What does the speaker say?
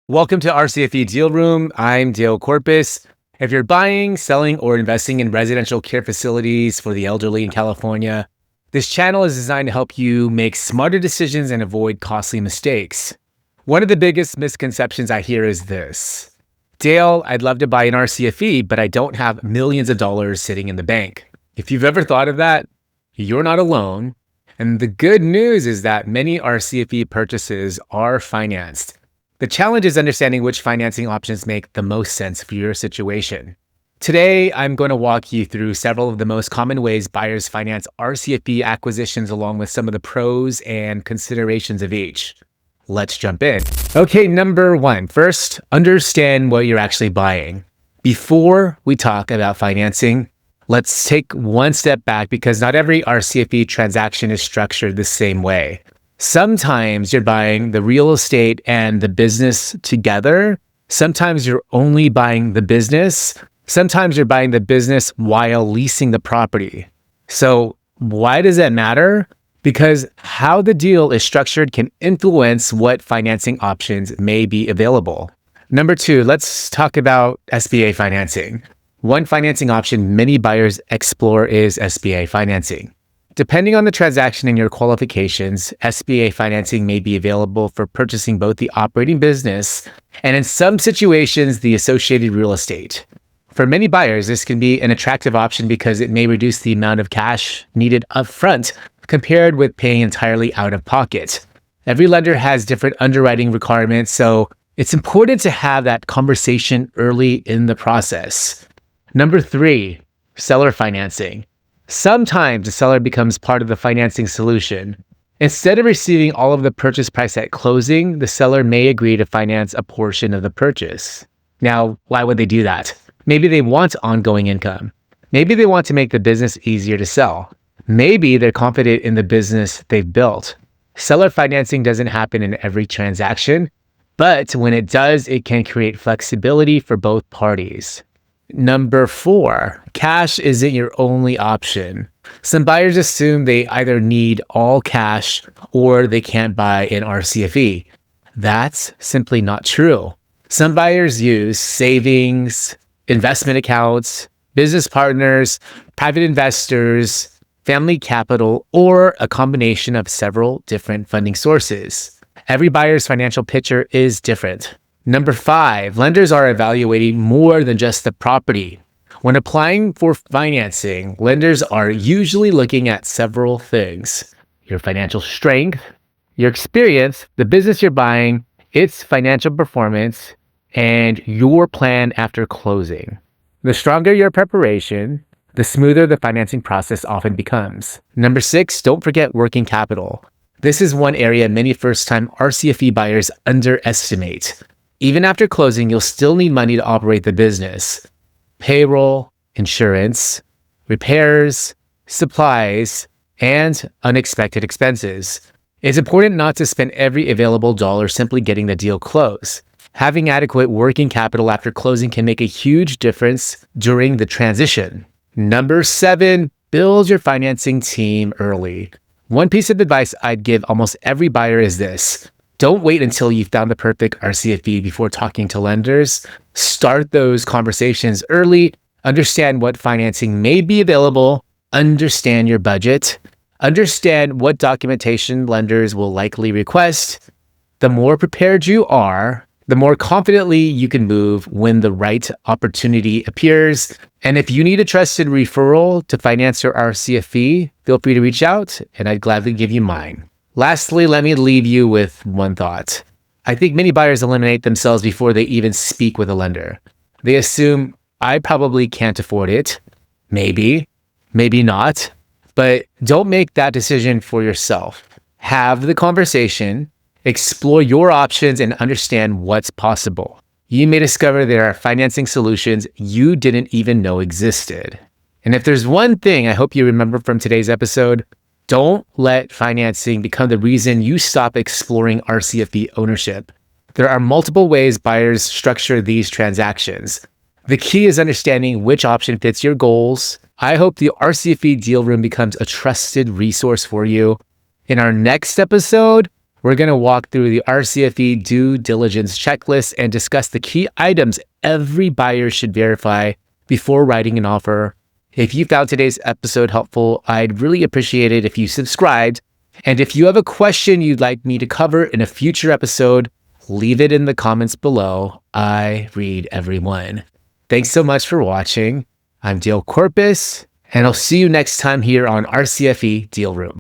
Welcome to RCFE Deal Room. I'm Dale Corpus. If you're buying, selling, or investing in residential care facilities for the elderly in California, this channel is designed to help you make smarter decisions and avoid costly mistakes. One of the biggest misconceptions I hear is this: Dale, I'd love to buy an RCFE, but I don't have millions of dollars sitting in the bank. If you've ever thought of that, you're not alone. And the good news is that many RCFE purchases are financed. The challenge is understanding which financing options make the most sense for your situation. Today, I'm going to walk you through several of the most common ways buyers finance RCFE acquisitions, along with some of the pros and considerations of each. Let's jump in. Okay, number one. First, understand what you're actually buying. Before we talk about financing, let's take one step back because not every RCFE transaction is structured the same way. Sometimes you're buying the real estate and the business together. Sometimes you're only buying the business. Sometimes you're buying the business while leasing the property. So why does that matter? Because how the deal is structured can influence what financing options may be available. Number two, let's talk about SBA financing. One financing option many buyers explore is SBA financing. Depending on the transaction and your qualifications, SBA financing may be available for purchasing both the operating business and, in some situations, the associated real estate. For many buyers, this can be an attractive option because it may reduce the amount of cash needed upfront compared with paying entirely out of pocket. Every lender has different underwriting requirements, so it's important to have that conversation early in the process. Number three, seller financing. Sometimes the seller becomes part of the financing solution. Instead of receiving all of the purchase price at closing, the seller may agree to finance a portion of the purchase. Now, why would they do that? Maybe they want ongoing income. Maybe they want to make the business easier to sell. Maybe they're confident in the business they've built. Seller financing doesn't happen in every transaction, but when it does, it can create flexibility for both parties. Number four, cash isn't your only option. Some buyers assume they either need all cash or they can't buy an RCFE. That's simply not true. Some buyers use savings, investment accounts, business partners, private investors, family capital, or a combination of several different funding sources. Every buyer's financial picture is different. Number five, lenders are evaluating more than just the property. When applying for financing, lenders are usually looking at several things: your financial strength, your experience, the business you're buying, its financial performance, and your plan after closing. The stronger your preparation, the smoother the financing process often becomes. Number six, don't forget working capital. This is one area many first-time RCFE buyers underestimate. Even after closing, you'll still need money to operate the business. Payroll, insurance, repairs, supplies, and unexpected expenses. It's important not to spend every available dollar simply getting the deal closed. Having adequate working capital after closing can make a huge difference during the transition. Number seven, build your financing team early. One piece of advice I'd give almost every buyer is this: don't wait until you've found the perfect RCFE before talking to lenders. Start those conversations early. Understand what financing may be available. Understand your budget. Understand what documentation lenders will likely request. The more prepared you are, the more confidently you can move when the right opportunity appears. And if you need a trusted referral to finance your RCFE, feel free to reach out and I'd gladly give you mine. Lastly, let me leave you with one thought. I think many buyers eliminate themselves before they even speak with a lender. They assume, I probably can't afford it. Maybe, maybe not. But don't make that decision for yourself. Have the conversation, explore your options, and understand what's possible. You may discover there are financing solutions you didn't even know existed. And if there's one thing I hope you remember from today's episode, don't let financing become the reason you stop exploring RCFE ownership. There are multiple ways buyers structure these transactions. The key is understanding which option fits your goals. I hope the RCFE Deal Room becomes a trusted resource for you. In our next episode, We're going to walk through the RCFE due diligence checklist and discuss the key items every buyer should verify before writing an offer. If you found today's episode helpful, I'd really appreciate it if you subscribed. And if you have a question you'd like me to cover in a future episode, leave it in the comments below. I read everyone. Thanks so much for watching. I'm Dale Corpus, and I'll see you next time here on RCFE Deal Room.